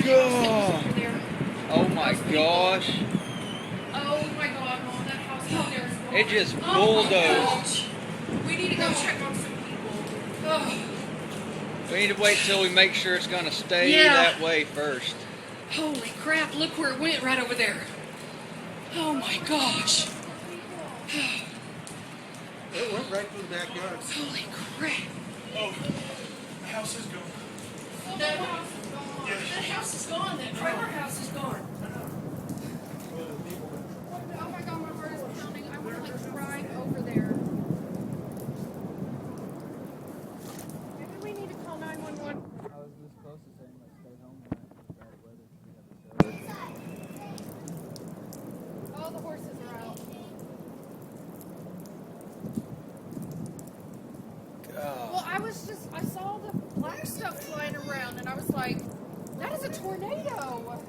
God. Oh my gosh. Oh my God, Mom, that house out there is gone. It just bulldozed. We need to go check on some people. Oh. We need to wait till we make sure it's going to stay that way first. Holy crap, look where it went, right over there. Oh my gosh. It went right through the backyard. Holy crap. Oh, the house is gone. That house is gone. Yeah. That house is gone. That trailer house is gone. Oh my God, my heart is pounding. I want to like drive over there. Maybe we need to call 911. I was this close to saying let's stay home tonight. All the horses are out. Well, I saw the black stuff flying around and I was like, that is a tornado.